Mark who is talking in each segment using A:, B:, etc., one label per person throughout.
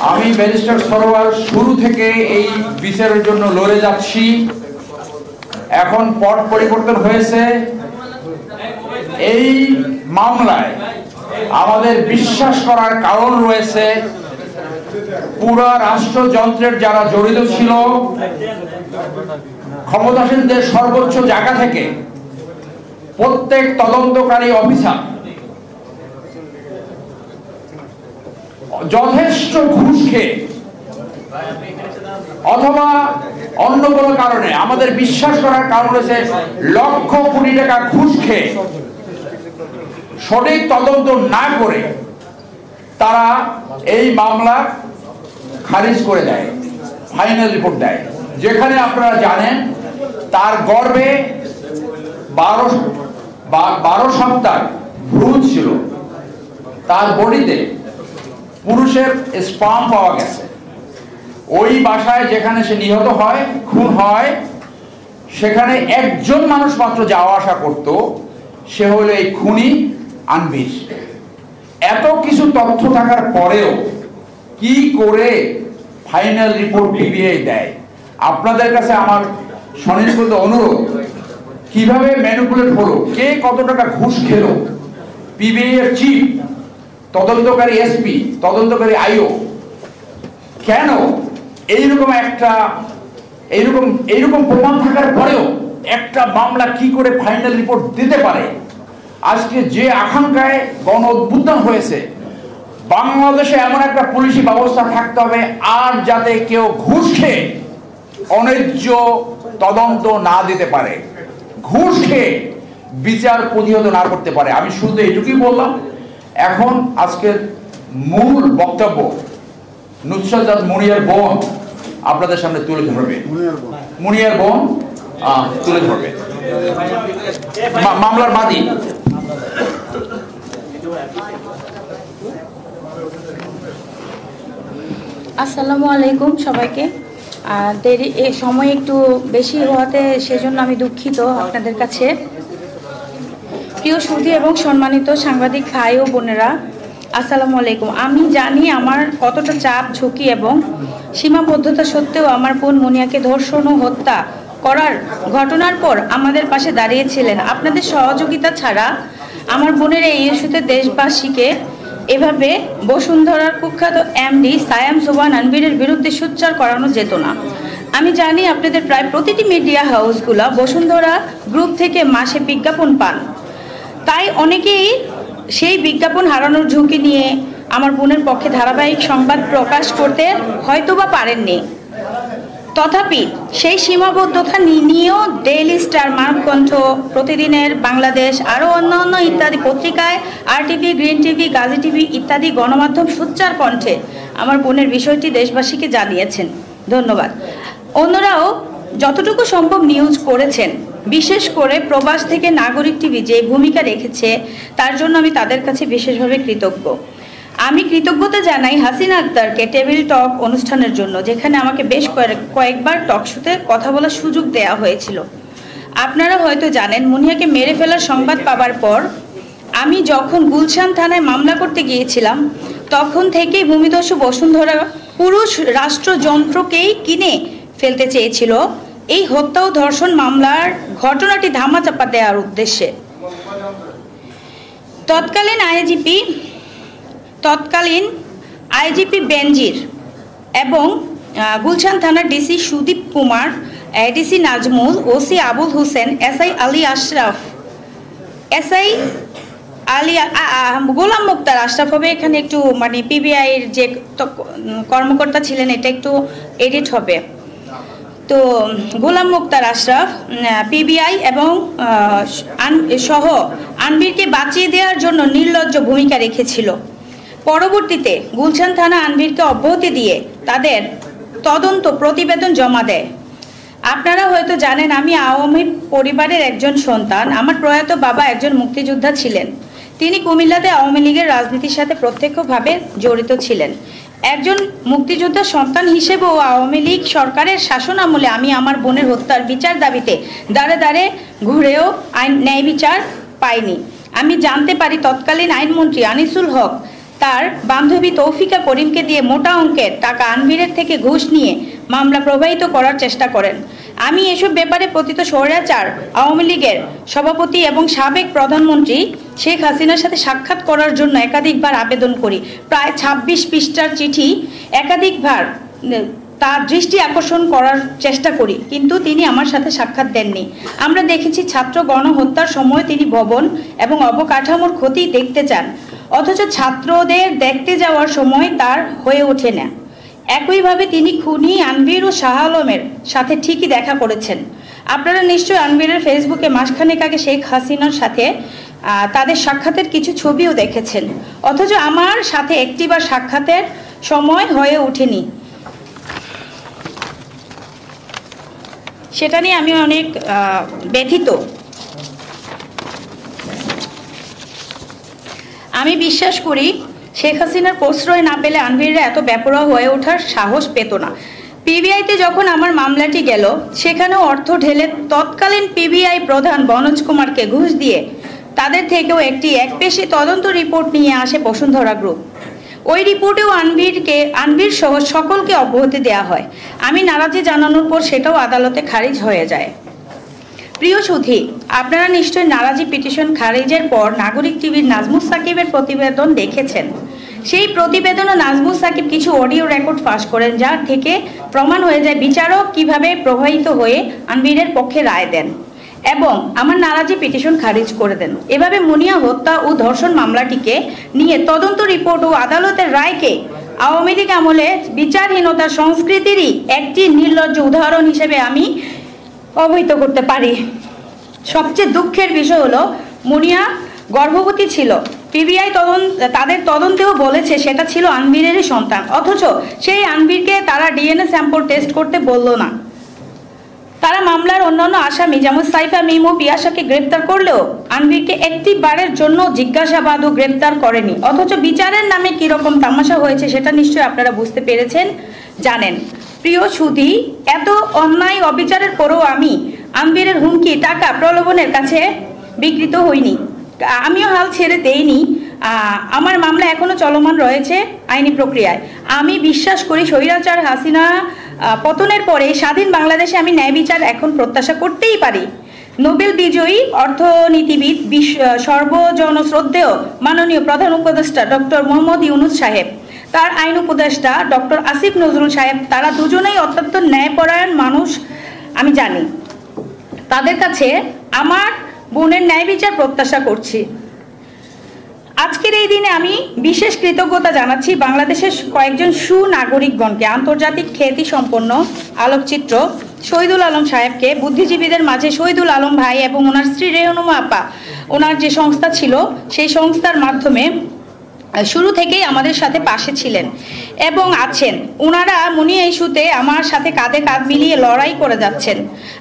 A: আমি ব্যারিস্টার সরোয়ার শুরু থেকে এই বিচারের জন্য লড়ে যাচ্ছি। এখন পট পরিবর্তন হয়েছে। এই মামলায় আমাদের বিশ্বাস করার কারণ রয়েছে, পুরা রাষ্ট্রযন্ত্রের যারা জড়িত ছিল, ক্ষমতাসীনদের সর্বোচ্চ জায়গা থেকে প্রত্যেক তদন্তকারী অফিসার যথেষ্ট ঘুষ খেয়ে অথবা অন্য কোনো কারণে, আমাদের বিশ্বাস করার কারণ হচ্ছে লক্ষ কোটি টাকা ঘুষ খেয়ে সঠিক তদন্ত না করে তারা এই মামলা খারিজ করে দেয়, ফাইনাল রিপোর্ট দেয়। যেখানে আপনারা জানেন তার গর্ভে 12 সপ্তাহ ভ্রূণ ছিল, তার বডিতে পুরুষের স্পার্ম পাওয়া গেছে। ওই বাসায় যেখানে সে নিহত হয়, খুন হয়, সেখানে একজন মানুষ মাত্র যাওয়া আসা করত, সে হলো এই খুনি আনবির। এত কিছু তথ্য থাকার পরেও কি করে ফাইনাল রিপোর্ট পিবিআই দেয়? আপনাদের কাছে আমার সনির্দিষ্ট অনুরোধ, কিভাবে ম্যানিপুলেট হলো, কে কত টাকা ঘুষ খেলো, পিবিআই এর চিফ, তদন্তকারী এসপি, তদন্তকারী আইও, কেন এইরকম প্রমাণ থাকার পরেও একটা মামলা কি করে ফাইনাল রিপোর্ট দিতে পারে? আজকে যে আকাঙ্ক্ষায় গণ অভ্যুত্থান হয়েছে, বাংলাদেশে এমন একটা পুলিশি ব্যবস্থা থাকতে হবে আর যাতে কেউ ঘুষ খেয়ে অন্যায্য তদন্ত না দিতে পারে, ঘুষ খেয়ে বিচার প্রতিহত না করতে পারে। আমি শুধু এইটুকুই বললাম। এখন আজকের মূল বক্তব্য নুসরাত জাহান মুনিয়ার বোন আপনাদের সামনে তুলে ধরবে। মুনিয়ার বোন তুলে ধরবে মামলার বাদী।
B: আসসালামু আলাইকুম সবাইকে। দেরি এই সময় একটু বেশি হওয়াতে সেজন্য আমি দুঃখিত আপনাদের কাছে। প্রিয় সুধী এবং সম্মানিত সাংবাদিক ভাই ও বোনেরা, আসসালামু আলাইকুম। আমি জানি আমার কতটা চাপ, ঝুঁকি এবং সীমাবদ্ধতা সত্ত্বেও আমার বোন মুনিয়াকে ধর্ষণ ও হত্যা করার ঘটনার পর আমাদের পাশে দাঁড়িয়েছিলেন। আপনাদের সহযোগিতা ছাড়া আমার বোনের এই ইস্যুতে দেশবাসীকে এভাবে বসুন্ধরার কুখ্যাত এমডি সায়াম সুবহান আনভীরের বিরুদ্ধে সোচ্চার করানো যেত না। আমি জানি আপনাদের প্রায় প্রতিটি মিডিয়া হাউসগুলো বসুন্ধরা গ্রুপ থেকে মাসে বিজ্ঞাপন পান, তাই অনেকেই সেই বিজ্ঞাপন হারানোর ঝুঁকি নিয়ে আমার বোনের পক্ষে ধারাবাহিক সংবাদ প্রকাশ করতে হয়তোবা পারেননি। তথাপি সেই সীমাবদ্ধতা নিয়েও ডেইলি স্টার, মানবকণ্ঠ, প্রতিদিনের বাংলাদেশ, আরও অন্যান্য ইত্যাদি পত্রিকায়, RTV, green TV, Gazi TV ইত্যাদি গণমাধ্যম সোচ্চার কণ্ঠে আমার বোনের বিষয়টি দেশবাসীকে জানিয়েছেন। ধন্যবাদ। অন্যরাও যতটুকু সম্ভব নিউজ করেছেন, বিশেষ করে প্রবাস থেকে নাগরিক টিভি যে ভূমিকা রেখেছে তার জন্য আমি তাদের কাছে বিশেষভাবে কৃতজ্ঞ। আমি কৃতজ্ঞতা জানাই হাসিনা আক্তারকে টেবিল টক অনুষ্ঠানের জন্য, যেখানে আমাকে বেশ কয়েকবার টক শোতে কথা বলার সুযোগ দেওয়া হয়েছিল। আপনারা হয়তো জানেন, মুনিয়াকে মেরে ফেলার সংবাদ পাওয়ার পর আমি যখন গুলশান থানায় মামলা করতে গিয়েছিলাম, তখন থেকেই ভূমিদস্যু বসুন্ধরা পুরুষ রাষ্ট্রযন্ত্রকেই কিনে ফেলতে চেয়েছিল এই হত্যা ও ধর্ষণ মামলার ঘটনাটি ধামাচাপা দেওয়ার উদ্দেশ্যে। তৎকালীন আইজিপি বেনজির এবং গুলশান থানার DC Sudip Kumar, ADC Nazmul, OC Abul Hossain, SI Ali Ashraf, SI Ali Golam Mukhtar Ashraf হবে এখানে একটু মানে পিবিআইয়ের যে কর্মকর্তা ছিলেন এটা একটু এডিট হবে। তো গোলাম মুক্তার আশরাফ পিবিআই এবং সহ আনভীরকে বাঁচিয়ে দেওয়ার জন্য নির্লজ্জ ভূমিকা রেখেছিল। পরবর্তীতে গুলশান থানা আনভীরকে অব্যাহতি দিয়ে তাদের তদন্ত প্রতিবেদন জমা দেয়। আপনারা হয়তো জানেন, আমি আওয়ামী পরিবারের একজন সন্তান। আমার প্রয়াত বাবা একজন মুক্তিযোদ্ধা ছিলেন। তিনি কুমিল্লাতে আওয়ামী লীগের রাজনীতির সাথে প্রত্যক্ষভাবে জড়িত ছিলেন। একজন মুক্তিযোদ্ধার সন্তান হিসেবেও আওয়ামী লীগ সরকারের শাসন আমলে আমি আমার বোনের হত্যার বিচার দাবিতে দাঁড়ে দাঁড়ে ঘুরেও ন্যায় বিচার পাইনি। আমি জানতে পারি তৎকালীন আইনমন্ত্রী আনিসুল হক তার বান্ধবী তৌফিকা করিমকে দিয়ে মোটা অঙ্কের টাকা আনভিরের থেকে ঘুষ নিয়ে মামলা প্রবাহিত করার চেষ্টা করেন। আমি এসব ব্যাপারে পতিত স্বৈরাচার আওয়ামী লীগের সভাপতি এবং সাবেক প্রধানমন্ত্রী শেখ হাসিনার সাথে সাক্ষাৎ করার জন্য একাধিকবার আবেদন করি। প্রায় ২৬ পৃষ্ঠার চিঠি একাধিকবার তার দৃষ্টি আকর্ষণ করার চেষ্টা করি, কিন্তু তিনি আমার সাথে সাক্ষাৎ দেননি। আমরা দেখেছি ছাত্র গণহত্যার সময় তিনি ভবন এবং অবকাঠামোর ক্ষতি দেখতে চান, অথচ ছাত্রদের দেখতে যাওয়ার সময় তার হয়ে ওঠে না। একইভাবে তিনি খুনি আনভির ও শাহ আলমের সাথে ঠিকই দেখা করেছেন। আপনারা নিশ্চয়ই আনভিরের ফেসবুকে মাসখানেক আগে শেখ হাসিনার সাথে তাদের সাক্ষাতের কিছু ছবিও দেখেছেন, অথচ আমার সাথে একটিবার সাক্ষাতের সময় হয়ে ওঠেনি। সেটা নিয়ে আমি অনেক ব্যথিত। আমি বিশ্বাস করি শেখ হাসিনার প্রশ্রয় না পেলে আনভিররা এত বেপরোয়া হয়ে ওঠার সাহস পেত না। পিবিআইতে যখন আমার মামলাটি গেল, সেখানেও অর্থ ঢেলে তৎকালীন পিবিআই প্রধান বনোজ কুমারকে ঘুষ দিয়ে তাদের থেকেও একটি একপেশে তদন্ত রিপোর্ট নিয়ে আসে বসুন্ধরা গ্রুপ। ওই রিপোর্টেও আনভির সহ সকলকে অব্যাহতি দেওয়া হয়। আমি নারাজি জানানোর পর সেটাও আদালতে খারিজ হয়ে যায়। প্রিয় সুধী, আপনারা নিশ্চয়ই নারাজি পিটিশন খারিজের পর নাগরিক টিভির নাজমুস সাকিবের প্রতিবেদন দেখেছেন। সেই প্রতিবেদনে নাজমুস সাকিব কিছু অডিও রেকর্ড ফাঁস করেন, যার থেকে প্রমাণ হয়ে যায় বিচারক কিভাবে প্রভাবিত হয়ে আনভিরের পক্ষে রায় দেন এবং আমার নারাজি পিটিশন খারিজ করে দেন। এভাবে মুনিয়া হত্যা ও ধর্ষণ মামলাটিকে নিয়ে তদন্ত রিপোর্ট ও আদালতের রায়কে আওয়ামী লীগ আমলে বিচারহীনতার সংস্কৃতিরই একটি নির্লজ্জ উদাহরণ হিসেবে আমি অবহিত করতে পারি। সবচেয়ে দুঃখের বিষয় হলো মুনিয়া গর্ভবতী ছিল। পিবিআই তাদের তদন্তেও বলেছে সেটা ছিল আনভিরেরই সন্তান, অথচ সেই আনভিরকে তারা ডিএনএ স্যাম্পল টেস্ট করতে বলল না। তারা মামলার অন্যান্য আসামি যেমন সাইফা, মিম ও পিয়াসাকে গ্রেপ্তার করলেও আনভিরকে একটি বারের জন্য জিজ্ঞাসাবাদ ও গ্রেপ্তার করেনি। অথচ বিচারের নামে কিরকম তামাশা হয়েছে সেটা নিশ্চয়ই আপনারা বুঝতে পেরেছেন, জানেন। প্রিয় সুধী, এত অন্যায় অবিচারের পরেও আমি আনভিরের হুমকি, টাকা প্রলোভনের কাছে বিকৃত হইনি। আমিও হাল ছেড়ে দেইনি। আমার মামলা এখনো চলমান রয়েছে আইনি প্রক্রিয়ায়। আমি বিশ্বাস করি স্বৈরাচার হাসিনা পতনের পরে স্বাধীন বাংলাদেশে আমি ন্যায় বিচার এখন প্রত্যাশা করতেই পারি। নোবেল বিজয়ী অর্থনীতিবিদ, সর্বজনশ্রদ্ধেয় মাননীয় প্রধান উপদেষ্টা ডক্টর মোহাম্মদ ইউনুস সাহেব, তার আইন উপদেষ্টা ডক্টর আসিফ নজরুল সাহেব, তারা দুজনেই অত্যন্ত ন্যায়পরায়ণ মানুষ। আমি জানি তাদের কাছে আমার বোনের ন্যায় বিচার প্রত্যাশা করছি। আজকের এই দিনে আমি বিশেষ কৃতজ্ঞতা জানাচ্ছি বাংলাদেশের কয়েকজন সুনাগরিকগণকে। আন্তর্জাতিক খ্যাতি সম্পন্ন আলোকচিত্র শহীদুল আলম সাহেবকে, বুদ্ধিজীবীদের মাঝে শহীদুল আলম ভাই এবং ওনার স্ত্রী রেহনুমা আপা, ওনার যে সংস্থা ছিল সেই সংস্থার মাধ্যমে শুরু থেকেই আমাদের সাথে পাশে ছিলেন এবং আছেন। ওনারা মুনিয়া ইস্যুতে আমার সাথে কাঁধে কাঁধ মিলিয়ে লড়াই করে যাচ্ছেন।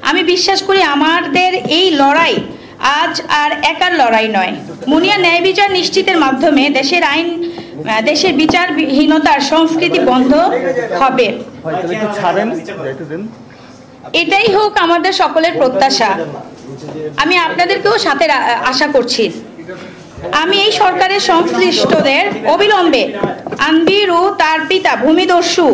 B: আমি বিশ্বাস করি আমাদের এই লড়াই আজ আর একার লড়াই নয়। মুনিয়া ন্যায় বিচার নিশ্চিতের মাধ্যমে দেশের বিচারহীনতার সংস্কৃতি বন্ধ হবে। এটাই হোক আমাদের সকলের প্রত্যাশা। আমি আপনাদেরকেও সাথে আশা করছি। আমি এই সরকারের সংশ্লিষ্টদের অবিলম্বে আনভির ও তার পিতা ভূমিদস্যু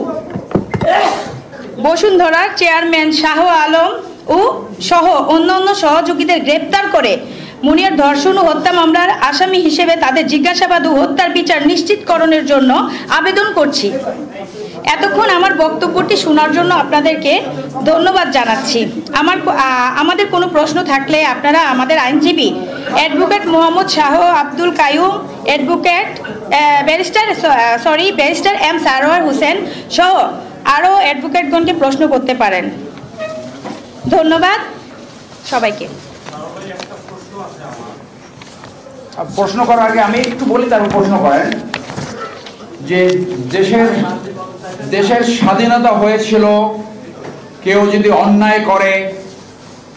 B: বসুন্ধরার চেয়ারম্যান শাহ আলম ও সহ অন্যান্য সহযোগীদের গ্রেপ্তার করে মুনিয়ার ধর্ষণ ও হত্যা মামলার আসামি হিসেবে তাদের জিজ্ঞাসাবাদ ও হত্যার বিচার নিশ্চিতকরণের জন্য আবেদন করছি। এতক্ষণ আমার বক্তব্যটি শোনার জন্য আপনাদেরকে ধন্যবাদ জানাচ্ছি। আমাদের কোনো প্রশ্ন থাকলে আপনারা আমাদের আইনজীবী advocate Mohammad Shah Abdul Kaiyum, advocate barrister M Sarwar Hossain সহ আরও অ্যাডভোকেটগণকে প্রশ্ন করতে পারেন। ধন্যবাদ সবাইকে।
A: প্রশ্ন করার আগে আমি একটু বলি, তারপর প্রশ্ন করেন। যে দেশের স্বাধীনতা হয়েছিল, কেউ যদি অন্যায় করে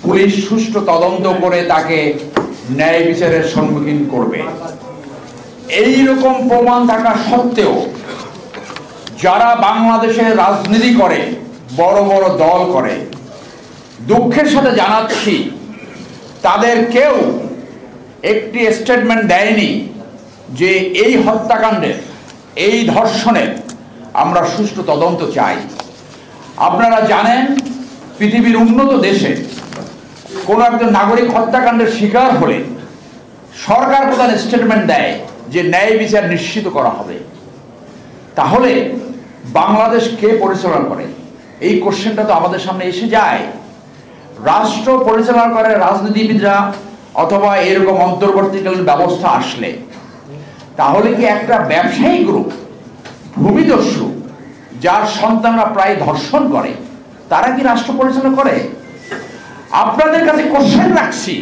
A: পুলিশ সুষ্ঠু তদন্ত করে তাকে ন্যায় বিচারের সম্মুখীন করবে। এই রকম প্রমাণ থাকা সত্ত্বেও যারা বাংলাদেশের রাজনীতি করে, বড় বড় দল করে, দুঃখের সাথে জানাচ্ছি তাদের কেউ একটি স্টেটমেন্ট দেয়নি যে এই হত্যাকাণ্ডে এই ধর্ষণের আমরা সুষ্ঠু তদন্ত চাই। আপনারা জানেন পৃথিবীর উন্নত দেশে কোনো একজন নাগরিক হত্যাকাণ্ডের শিকার হলে সরকার প্রধান স্টেটমেন্ট দেয় যে ন্যায় বিচার নিশ্চিত করা হবে। তাহলে বাংলাদেশ কে পরিচালনা করে? এই কোশ্চেনটা তো আমাদের সামনে এসে যায়। রাষ্ট্র পরিচালনা করে রাজনীতিবিদরা অথবা এরকম অন্তর্বর্তীকালীন ব্যবস্থা আসলে, তাহলে কি একটা ব্যবসায়ী গ্রুপ, ভূমিদস্যু যার সন্তানরা প্রায় ধর্ষণ করে, তারা কি রাষ্ট্র পরিচালনা করে? আপনাদের কাছে কোশ্চেন রাখছি,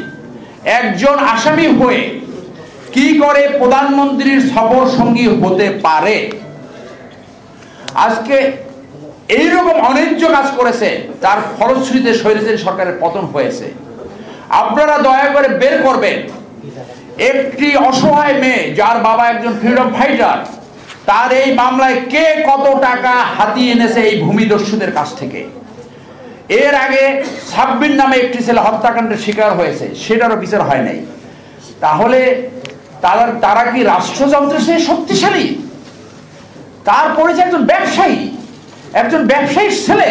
A: একজন আসামি হয়ে কি করে প্রধানমন্ত্রীর সফর সঙ্গী হতে পারে? আজকে এইরকম অন্যায্য কাজ করেছে, তার ফলশ্রুতিতে স্বৈরাচারী সরকারের পতন হয়েছে। আপনারা দয়া করে বের করবেন একটি অসহায় মেয়ে যার বাবা একজন ফ্রিডম ফাইটার, তার এই মামলায় কে কত টাকা হাতিয়ে এনেছে এই ভূমিদস্যুদের কাছ থেকে। এর আগে সাব্বির নামে একটি ছেলে হত্যাকাণ্ডের শিকার হয়েছে, সেটারও বিচার হয় নাই। তাহলে তারা কি রাষ্ট্রযন্ত্রের চেয়ে শক্তিশালী? তার পরিচয় একজন ব্যবসায়ী, একজন ব্যবসায়ীর ছেলে।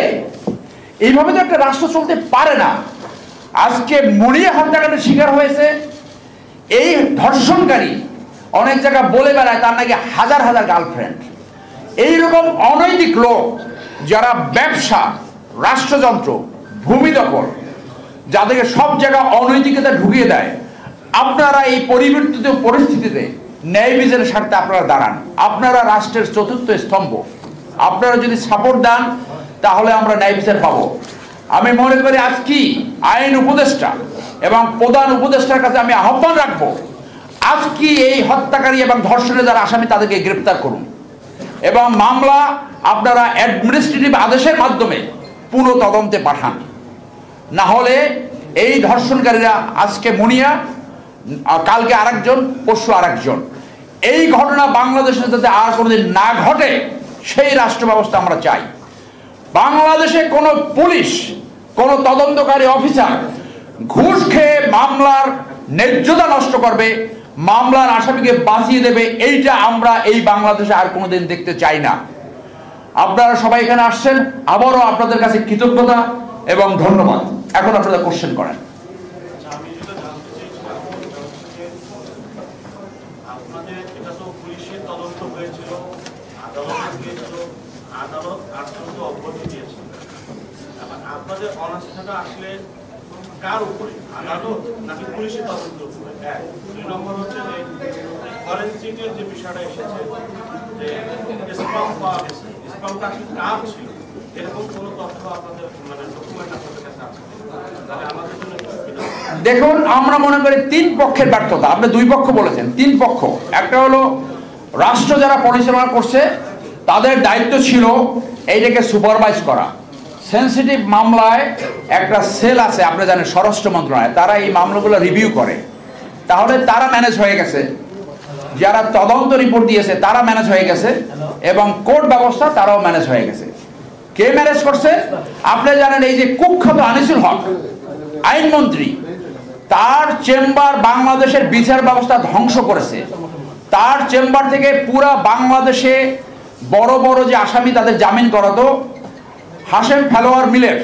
A: এইভাবে তো একটা রাষ্ট্র চলতে পারে না। আজকে মরিয়া হত্যাকাণ্ডের শিকার হয়েছে এই ধর্ষণকারী, অনেক জায়গায় বলে বেড়ায় তার নাকি হাজার হাজার গার্লফ্রেন্ড। এইরকম অনৈতিক লোক যারা ব্যবসা, রাষ্ট্রযন্ত্র, ভূমি দখল, যাদেরকে সব জায়গায় অনৈতিকতা ঢুকিয়ে দেয়, আপনারা এই পরিবর্তিত পরিস্থিতিতে ন্যায় বিচারের স্বার্থে আপনারা দাঁড়ান। আপনারা রাষ্ট্রের চতুর্থ স্তম্ভ, আপনারা যদি সাপোর্ট দেন তাহলে আমরা ন্যায় বিচার পাবো। আমি মনে করি আজকে আইন উপদেষ্টা এবং প্রধান উপদেষ্টার কাছে আমি আহ্বান রাখবো, আজকে এই হত্যাকারী এবং ধর্ষণের যারা আসামি তাদেরকে গ্রেপ্তার করুন এবং মামলা আপনারা অ্যাডমিনিস্ট্রেটিভ আদেশের মাধ্যমে পুনঃ তদন্তে পাঠান। না হলে এই ধর্ষণকারীরা আজকে মুনিয়া, কালকে আরেকজন, পরশু আরেকজন, এই ঘটনা বাংলাদেশে যাতে আর কোনোদিন না ঘটে সেই রাষ্ট্র ব্যবস্থা আমরা চাই। বাংলাদেশে কোনো পুলিশ, কোনো তদন্তকারী অফিসার ঘুষ খেয়ে মামলার ন্যায্যতা নষ্ট করবে, মামলার আসামিকে বাঁচিয়ে দেবে, এইটা আমরা এই বাংলাদেশে আর কোনোদিন দেখতে চাই না। আপনারা সবাই এখানে আসছেন, আবারও আপনাদের কাছে কৃতজ্ঞতা এবং ধন্যবাদ। এখন আপনারা কোশ্চেন করেন।
C: আপনাদের অনাস্থাটা আসলে কার উপরে, আদালত নাকি পুলিশের তদন্তের উপরে? এক, দুই নম্বর হচ্ছে যে ফরেনসিকের যে বিষয়টা এসেছে, যে স্পাম পাওয়া গেছে, স্পামটা আসলে কার ছিল, এরকম কোনো তথ্য আপনাদের মানে ডকুমেন্ট আপনাদের কাছে আছে? তাহলে আমাদের জন্য
A: দেখুন, আমরা মনে করি তিন পক্ষের ব্যর্থতা। আপনি দুই পক্ষ বলেছেন, তিন পক্ষ। একটা হলো রাষ্ট্র যারা পরিচালনা করছে তাদের দায়িত্ব ছিল এইটাকে সুপারভাইজ করা। সেন্সিটিভ মামলায় একটা সেল আছে, আপনারা জানেন, স্বরাষ্ট্র মন্ত্রণালয়, তারা এই মামলাগুলো রিভিউ করে। তাহলে তারা ম্যানেজ হয়ে গেছে, যারা তদন্ত রিপোর্ট দিয়েছে তারা ম্যানেজ হয়ে গেছে, এবং কোর্ট ব্যবস্থা তারাও ম্যানেজ হয়ে গেছে। কে ম্যানেজ করছে? আপনারা জানেন, এই যে কুখ্যাত আনিসুল হক আইনমন্ত্রী, তার চেম্বার বাংলাদেশের বিচার ব্যবস্থা ধ্বংস করেছে। তার চেম্বার থেকে পুরা বাংলাদেশে বড় বড় যে আসামি তাদের জামিন করাতো। হাশেম ফেলোয়ার মিলের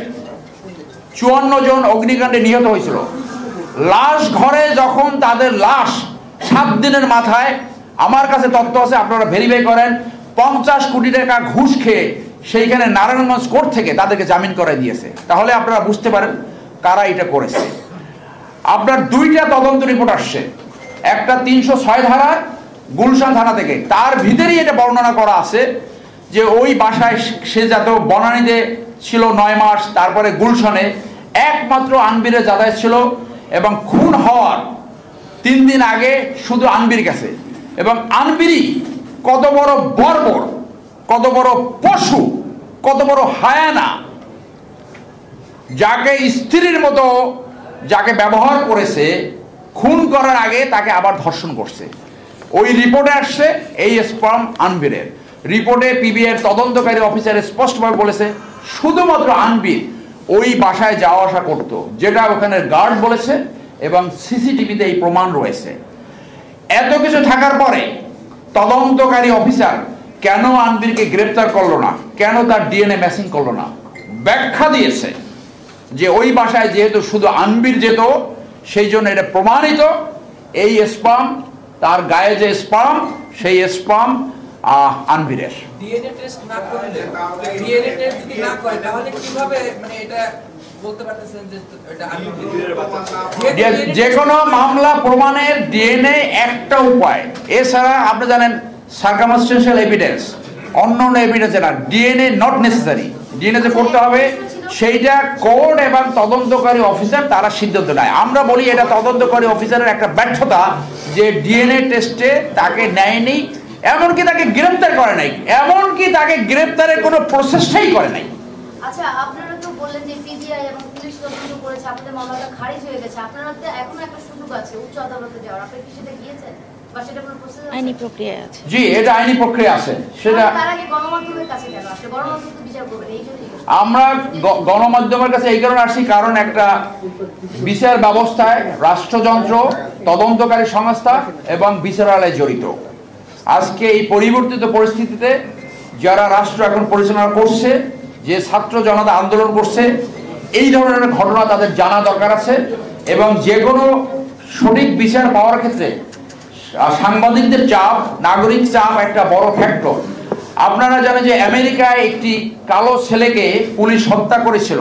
A: 54 জন অগ্নিকাণ্ডে নিহত হয়েছিল। লাশ ঘরে যখন তাদের লাশ 7 দিনের মাথায়, আমার কাছে তথ্য আছে, আপনারা ভেরিফাই করেন, 50 কোটি টাকা ঘুষ খেয়ে সেইখানে নারায়ণগঞ্জ কোর্ট থেকে তাদেরকে জামিন করে দিয়েছে। তাহলে আপনারা বুঝতে পারেন কারা এটা করেছে। আপনার দুইটা তদন্ত রিপোর্ট আসছে, একটা 306 ধারা গুলশান থানা থেকে, তার ভিতরেই এটা বর্ণনা করা আছে যে ওই বাসায় সে যত বনানীতে ছিল 9 মাস, তারপরে গুলশানে একমাত্র আনবিরের যাতায়াত ছিল, এবং খুন হওয়ার 3 দিন আগে শুধু আনবির গেছে। এবং আনবিরই কত বড় বর্বর, কত বড় পশু, কত বড় হায়ানা, যাকে স্ত্রীর মতো যাকে ব্যবহার করেছে, খুন করার আগে তাকে আবার ধর্ষণ করছে। ওই রিপোর্টে আসছে এই স্পাম আনবিরের রিপোর্টে। পিবিআর তদন্তকারী অফিসার স্পষ্টভাবে বলেছে শুধুমাত্র আনবির ওই বাসায় যাওয়া আসা করতো, যেটা ওখানে গার্ড বলেছে, এবং সিসিটিভিতে এই প্রমাণ রয়েছে। এত কিছু থাকার পরে তদন্তকারী অফিসার কেন আনবিরকে গ্রেপ্তার করলো না, কেন তার ডিএনএ ম্যাচিং করলো না, ব্যাখ্যা দিয়েছে যে ওই বাসায় যেহেতু শুধু আনবির যেত, সেই জন্য এটা প্রমাণিত এই স্পাম, তার গায়ে যে স্পাম, সেই স্পাম আনবিরের।
D: ডিএনএ টেস্ট না করলে, ডিএনএ টেস্ট যদি না করে তাহলে কিভাবে মানে এটা বলতে পারতেছেন যে এটা আনবির?
A: যে কোনো মামলা প্রমাণের ডিএনএ একটা উপায়, এছাড়া আপনি জানেন সার্কামস্টেন্সিয়াল এভিডেন্স, অন্য এভিডেন্স না, ডিএনএ নট নেসেসারি। ডিএনএ যে করতে হবে সেইটা কোর্ট এবং তদন্তকারী অফিসার তারা সিদ্ধান্ত নেয়। আমরা বলি এটা তদন্তকারী অফিসারের একটা ব্যর্থতা যে ডিএনএ টেস্টে তাকে নেয়নি, এমনকি তাকে গ্রেপ্তার করে নাই, এমনকি তাকে গ্রেপ্তারের কোনো প্রচেষ্টাই করে নাই।
E: আচ্ছা, আপনারা তো বললেন যে পিজিআই এবং পুলিশ তদন্ত করেছে, আপনাদের মামলাটা খারিজ হয়ে গেছে, আপনারা তো এখনো একটা সুযোগ আছে উচ্চ আদালতে যাওয়ার, আপনি কি সেটা গিয়েছেন বা সেটা কোনো প্রসেস আছে?
B: আইনি প্রক্রিয়া আছে।
A: জি, এটা আইনি প্রক্রিয়া আছে। সেটা
E: তার আগে গণমাধ্যমের কাছে কেন আসলে? গণমাধ্যম তো বিচার করবে এই জন্যই।
A: আমরা গণমাধ্যমের কাছে এই কারণে আসছি, কারণ একটা বিচার ব্যবস্থায় রাষ্ট্রযন্ত্র, তদন্তকারী সংস্থা এবং বিচারালয় জড়িত। আজকে এই পরিবর্তিত পরিস্থিতিতে যারা রাষ্ট্র এখন পরিচালনা করছে, যে ছাত্র জনতা আন্দোলন করছে, এই ধরনের ঘটনা তাদের জানা দরকার আছে। এবং যে কোনো সঠিক বিচার পাওয়ার ক্ষেত্রে সাংবাদিকদের চাপ, নাগরিক চাপ একটা বড় ফ্যাক্টর। আপনারা জানেন যে আমেরিকায় একটি কালো ছেলেকে পুলিশ হত্যা করেছিল,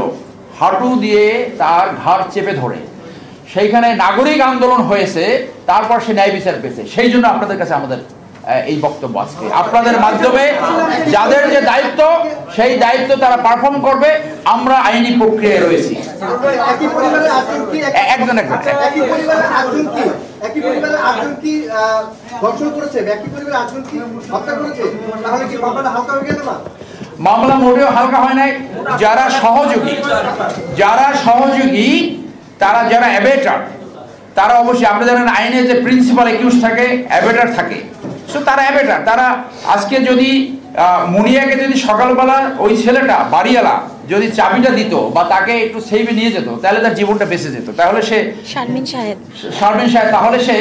A: হাঁটু দিয়ে তার ঘাড় চেপে ধরে। সেইখানে নাগরিক আন্দোলন হয়েছে, তারপর সে ন্যায় বিচার পেয়েছে। সেই জন্য আপনাদের কাছে আমাদের এই বক্তব্য আজকে, আপনাদের মাধ্যমে যাদের যে দায়িত্ব, সেই দায়িত্ব তারা পারফর্ম করবে। আমরা আইনি প্রক্রিয়ায় রয়েছি। একজন মামলা মোটেও হালকা হয় নাই। যারা সহযোগী তারা, যারা অ্যাবেটার, তারা অবশ্যই, আপনি জানেন আইনে যে প্রিন্সিপাল একিউজ থাকে, অ্যাবেটার থাকে। সো তারা অ্যাবেটার, তারা আজকে যদি মুনিয়াকে যদি সকালবেলা ওই ছেলেটা বাড়িওয়ালা যদি চাবিটা দিত বা তাকে একটু সেভে নিয়ে যেত, তাহলে তার জীবনটা বেঁচে যেত। তাহলে সে শারমিন সাহেব, তাহলে সে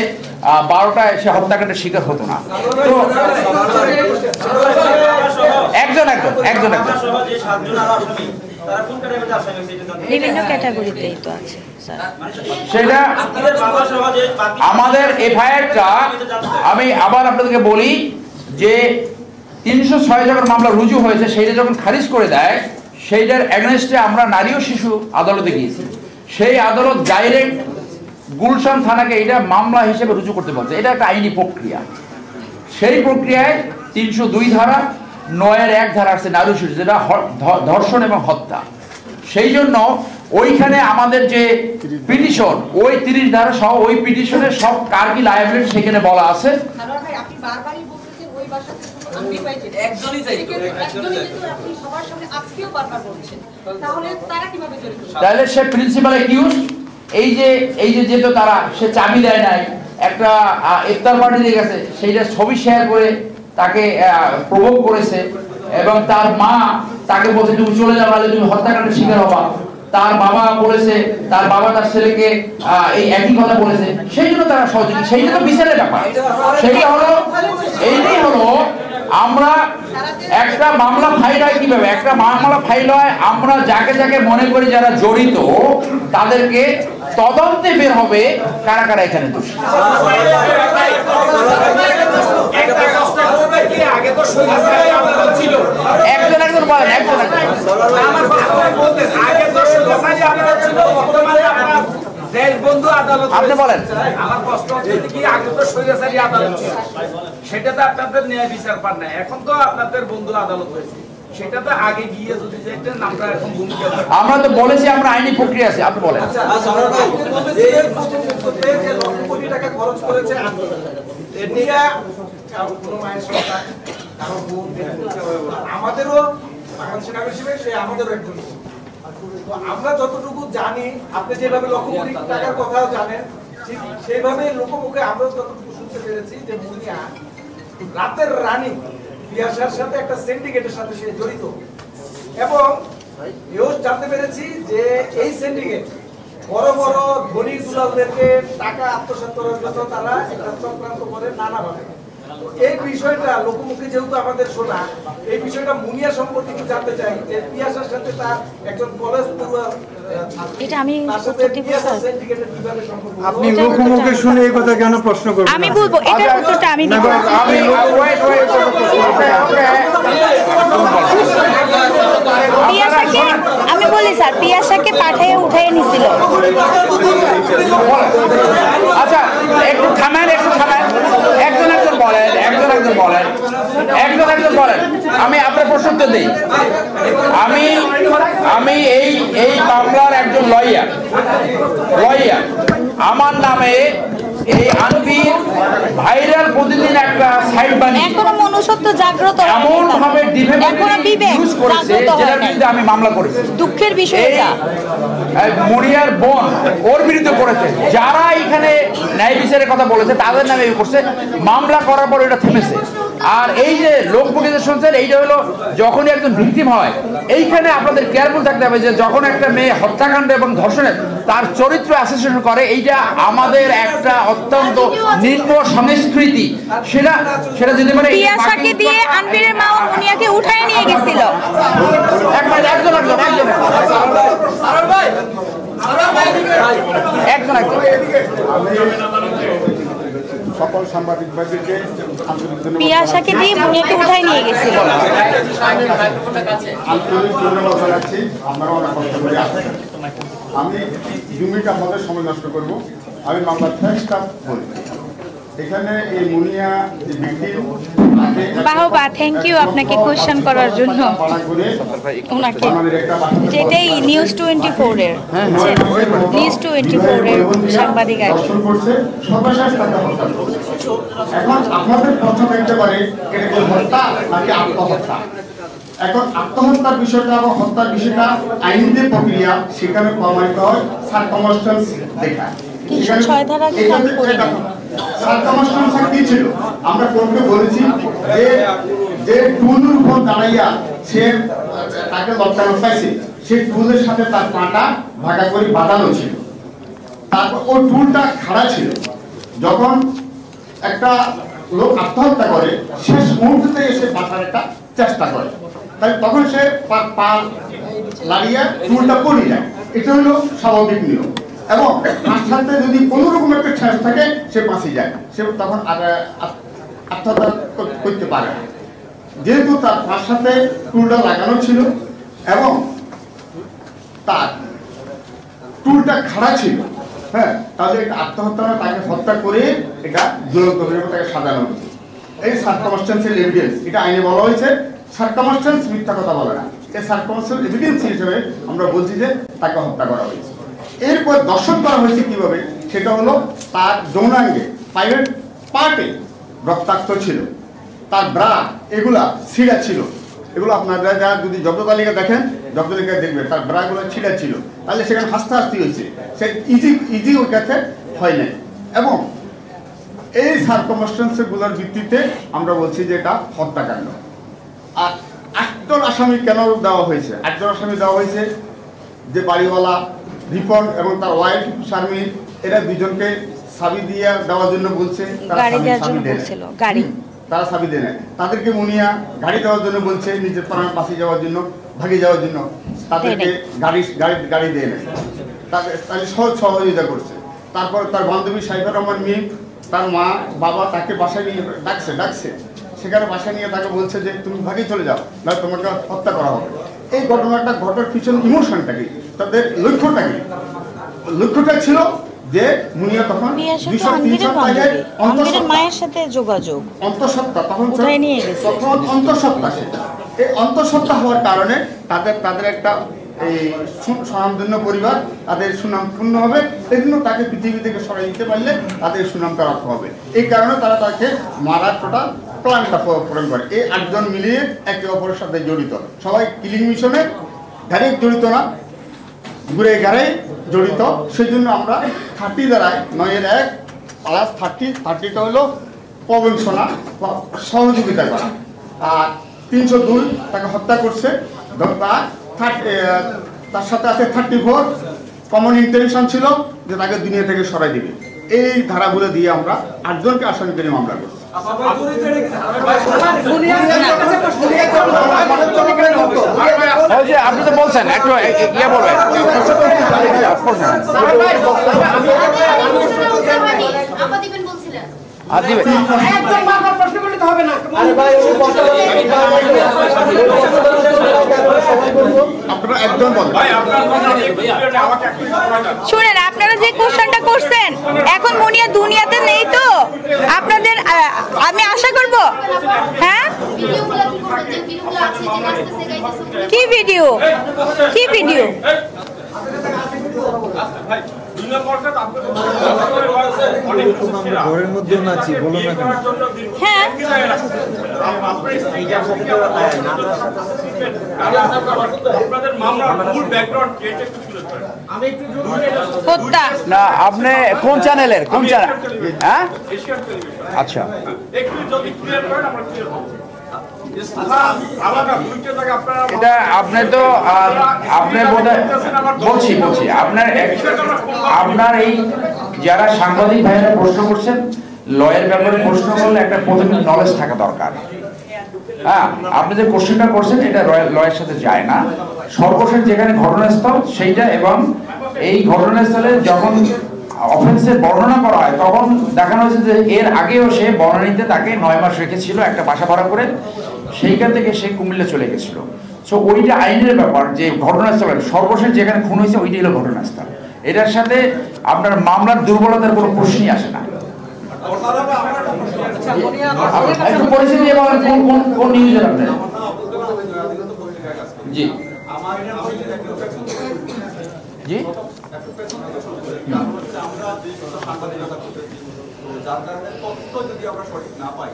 A: 12টায় সে হত্যাকাণ্ডের শিকার হতো না। তো একজন
B: বিভিন্ন ক্যাটাগরিতেই তো আছে স্যার।
A: সেটা আমাদের এফআইআরটা, আমি আবার আপনাদেরকে বলি যে 306 যখন মামলা রুজু হয়েছে, সেইটা যখন খারিজ করে দেয়, সেইটার এগেনস্টে আমরা নারী ও শিশু আদালতে গিয়েছি। সেই আদালত ডাইরেক্ট গুলশান থানাকে এটা মামলা হিসেবে রুজু করতে বলছে। এটা একটা আইনি প্রক্রিয়া। সেই প্রক্রিয়ায় 302 ধারা 9-1 ধারা আছে নারী শিশু, যেটা ধর্ষণ এবং হত্যা। সেই জন্য ওইখানে আমাদের যে পিটিশন, ওই 30 ধারা সহ ওই পিটিশনের সব কার কি লায়াবিলিটি সেখানে বলা আছে।
F: আপনি বারবারই বলতেছেন ওই বাসাতে আনবি পাইছে
D: একজনই যাইতো,
F: আপনি সবার সামনে আজকেও বারবার বলছেন, তাহলে তারা কিভাবে জড়িত?
A: তাহলে সে প্রিন্সিপাল একিউজ, এই যে যেহেতু তারা, সে চাবি দেয় নাই, একটা ইফতার পার্টি দিয়ে গেছে, সেইটা ছবি শেয়ার করে তাকে প্রভোগ করেছে, এবং তার মা তাকে বলছে তুমি চলে যাও, নাহলে তুমি হত্যাকাণ্ডের শিকার হবা। তার বাবা বলেছে, তার বাবা তার ছেলেকে এই একই কথা বলেছে। সেই জন্য তারা সহযোগী, সেইটা তো বিচারের ব্যাপার। এইটাই হলো আমরা একটা মামলা ফাইল হয় কিভাবে, একটা মামলা ফাইল হয়, আমরা যাকে যাকে মনে করি যারা জড়িত তাদেরকে তদন্তে বের হবে কারা কারা এখানে দোষী। একজন বলেন, আপনি বলেন।
G: আমার প্রশ্ন হচ্ছে কি, আগে তো স্বৈরাচারী আদালত ছিল, সেটা তো আপনাদের ন্যায় বিচার পান না, এখন তো আপনাদের বন্ধু আদালত হয়েছে, সেটা তো আগে গিয়ে যদি যেতেন আমরা এখন ভূমিকা।
A: আমরা তো বলেছি আমরা আইনি প্রক্রিয়া আছে, আপনি বলেন।
C: কোটি টাকা খরচ করেছে আমাদেরও বাংলাদেশের নাগরিক হিসেবে সে আমাদেরও একজন। আমরা যতটুকু জানি, আপনি যেভাবে লক্ষ কোটি টাকার কথাও জানেন, ঠিক সেইভাবে লোকমুখে আমরা যতটুকু শুনতে পেরেছি যে মুনিয়া রাতের রানী বিয়াসার সাথে একটা সিন্ডিকেটের সাথে সে জড়িত, এবং এও জানতে পেরেছি যে এই সিন্ডিকেট বড় বড় ধনী দুলালদেরকে টাকা আত্মসাৎ করার জন্য তারা একটা চক্রান্ত করে নানাভাবে।
H: এই বিষয়টা লোকমুখে যেহেতু আমাদের শোনা, এই বিষয়টা মুনিয়া সম্পর্কে একটু জানতে চাই যে পিয়াসার সাথে তার একজন কলেজ পড়ুয়া
B: এটা আমি উত্তর দিব স্যার।
I: আপনি লোকমুখে শুনে এই কথা কেন প্রশ্ন করবেন?
B: আমি বলবো এটার উত্তরটা আমি দিব। পিয়াসাকে আমি বলি স্যার, পিয়াসাকে পাঠিয়ে উঠাই নিছিল।
A: আচ্ছা একটু থামেন, একজন বলেন। আমি আপনার প্রশ্ন উত্তর দিই। আমি এই মামলার একজন লয়ার। আমার নামে এই আনবির ভাইরাল প্রতিদিন একটা সাইট বানিয়ে
B: এখনো মনুষ্যত্ব জাগ্রত
A: এমন ভাবে
B: এখনো বিবেক
A: ইউজ করেছে যেটার বিরুদ্ধে আমি মামলা করেছি।
B: দুঃখের বিষয় এটা।
A: মরিয়ার বোন ওর বিরুদ্ধে করেছে। যারা এখানে ন্যায় বিচারের কথা বলেছে তাদের নামে করছে। মামলা করার পর এটা থেমেছে। আর এই যে লোক প্রতিদিন শুনছেন, এইটা হলো যখনই একজন ভিকটিম হয়, এইখানে আপনাদের কেয়ারফুল থাকতে হবে যে যখন একটা মেয়ে হত্যাকাণ্ড এবং ধর্ষণের তার চরিত্র অ্যাসোসিয়েশন করে, এইটা আমাদের একটা অত্যন্ত নিম্ন সংস্কৃতি। সেটা যদি মানে
B: পিয়াসাকে দিয়ে আনবিরের মা ও মুনিয়াকে উঠায় নিয়ে গেছিল।
I: সকল সাংবাদিক ভাইদেরকে
B: পিয়াসাকে দিয়ে মুনিয়াকে উঠায় নিয়ে গেছিল।
I: আন্তরিক ধন্যবাদ জানাচ্ছি। আপনারা অনেক কষ্ট করে আসছেন। আমি 2 মিনিট আপনাদের সময় নষ্ট করব। আমি মামলার ফ্যাক্টটা বলি। এখানে এই মুনিয়া যে ভিকটিম,
B: বাহবা, থ্যাংক ইউ আপনাকে কোয়েশ্চেন করার জন্য ওনাকে। যেটাই নিউজ 24 এর নিউজ 24 এর সাংবাদিক আর কি।
I: এখন আপনাদের প্রশ্ন থাকতে পারে এটা কি হত্যা নাকি আত্মহত্যা। এখন আত্মহত্যার বিষয়টা এবং হত্যার বিষয়টা আইনি যে প্রক্রিয়া সেখানে প্রমাণিত হয় সার্কামস্ট্যান্স দেখা। কি ছিল আমরা কোর্টকে বলেছি যে টুলের উপর দাঁড়াইয়া সে তাকে লটকানো পাইছে, সেই টুলের সাথে তার পাটা ভাগা করে বাঁধানো ছিল। তারপর ওই টুলটা খাড়া ছিল। যখন একটা লোক আত্মহত্যা করে শেষ মুহূর্তে এসে বাঁচার একটা চেষ্টা করে, তাই তখন সে পা লাড়িয়ে টুলটা পড়ে যায়। এটা হলো স্বাভাবিক নিয়ম। এবং তার সাথে যদি কোনো রকম একটা ঠেস থাকে সে বাঁচে যায়, সে তখন আত্মহত্যা করতে পারে না। যেহেতু তার পার সাথে টুলটা লাগানো ছিল এবং তার টুলটা খাড়া ছিল, হ্যাঁ, তাহলে এটা আত্মহত্যা না, তাকে হত্যা করে এটা জ্বলন্ত করে তাকে সাজানো হয়েছে। এই সার্কামস্ট্যান্সিয়াল এভিডেন্স, এটা আইনে বলা হয়েছে সার্কামস্ট্যান্স, মিথ্যা কথা বলে না। এই সার্কামস্ট্যান্সিয়াল এভিডেন্স হিসেবে আমরা বলছি যে তাকে হত্যা করা হয়েছে। এরপর দর্শন করা হয়েছে কিভাবে, সেটা হলো তার যৌনাঙ্গে প্রাইভেট পার্টে রক্তাক্ত ছিল, তার ব্রা এগুলা ছিঁড়া ছিল। এগুলো আপনারা যারা যদি জব্দ তালিকা দেখেন, জব্দ তালিকা দেখবেন তার ব্রাগুলো ছিঁড়া ছিল। তাহলে সেখানে হাসতে হয়েছে, সে ইজি ওই কাছে হয় নাই। এবং এই সার্কামস্ট্যান্সগুলোর ভিত্তিতে আমরা বলছি যে এটা হত্যাকাণ্ড। আর 8জন আসামি কেন দেওয়া হয়েছে? 8জন আসামি দেওয়া হয়েছে যে বাড়িওয়ালা রিপন এবং তার ওয়াইফ শারমিন, এরা দুজনকে সাবি দিয়ে দেওয়ার জন্য বলছে, তারা সাবি দেয় না। তাদেরকে মুনিয়া গাড়ি দেওয়ার জন্য বলছে, নিজের প্রাণ বাঁচি যাওয়ার জন্য, ভাগে যাওয়ার জন্য তাদেরকে গাড়ি দিয়ে নেয়, তাদের সহযোগিতা করছে। তারপর তার বান্ধবী সাইফুর রহমান মিম, তার মা বাবা তাকে বাসায় নিয়ে ডাকছে, সেখানে বাসায় নিয়ে তাকে বলছে যে তুমি ভাগে চলে যাও, না তোমাকে হত্যা করা হবে। এই ঘটনাটা ঘটার পিছনে ইমোশনটা কি, তাদের লক্ষ্যটা ছিল যে মুনিয়া তখন
B: মায়ের সাথে যোগাযোগ
I: অন্তঃসত্ত্বা, তখন অন্তঃসত্ত্বা। সেটা এই অন্তঃসত্ত্বা হওয়ার কারণে তাদের একটা এই স্বনামধন্য পরিবার, তাদের সুনাম পূর্ণ হবে। এই জন্য তাকে পৃথিবী থেকে সরাই দিতে পারলে তাদের সুনামটা রক্ষা হবে। এই কারণে তারা তাকে মারার টোটাল প্ল্যানটা পূরণ করে। এই 8জন মিলিয়ে একে অপরের সাথে জড়িত, সবাই কিলিং মিশনে ডাইরেক্ট জড়িত না, ঘুরে গাড়ে জড়িত। সেই জন্য আমরা 30 দ্বারায় 9-1 প্লাস 30টা হলো প্রবঞ্চনা বা সহযোগিতা করা। আর 302 তাকে হত্যা করছে, তার সাথে আছে 34 কমন ইন্টেনশন ছিল যে তাকে দুনিয়া থেকে সরাই দিবে। এই ধারাগুলো দিয়ে আমরা 8জনকে আসামি করে মামলা করছি।
A: আপনি তো বলছেন একটু ইয়ে বলবেন।
B: শুনেন, আপনারা যে কোশ্চেনটা করছেন এখন মুনিয়া দুনিয়াতে নেই তো আপনাদের আমি আশা করব। হ্যাঁ, কি ভিডিও কি ভিডিও?
J: ঘরের মধ্যে নাচি, বলো না কেন?
B: হ্যাঁ,
A: না আপনি কোন চ্যানেলের, কোন চ্যানেল? হ্যাঁ, আচ্ছা, এটা আপনি তো আপনি বোধহয় বলছি আপনার এই যারা সাংবাদিক ভাইয়েরা প্রশ্ন করছেন, লয়ের ব্যাপারে প্রশ্ন করলে একটা প্রথমে নলেজ থাকা দরকার। হ্যাঁ, আপনি যে কোশ্চেনটা করছেন এটা লয়ের সাথে যায় না। সর্বশেষ যেখানে ঘটনাস্থল সেইটা, এবং এই ঘটনাস্থলে যখন অফেন্সের বর্ণনা করা হয় তখন দেখানো হয়েছে যে এর আগেও সে বনানীতে তাকে 9 মাস রেখেছিল একটা বাসা ভাড়া করে, সেইখান থেকে সে কুমিল্লা চলে গেছিল। সো ওইটা আইনের ব্যাপার, যে ঘটনাস্থল সর্বশেষ যেখানে খুন হয়েছে ওইটাই হলো ঘটনাস্থল। এটার সাথে আপনার মামলার দুর্বলতার কোনো প্রশ্নই আসে না। পরিস্থিতি কোন নিউজের আপনি? জি জি,
K: যার কারণে তথ্য যদি আমরা সঠিক না পাই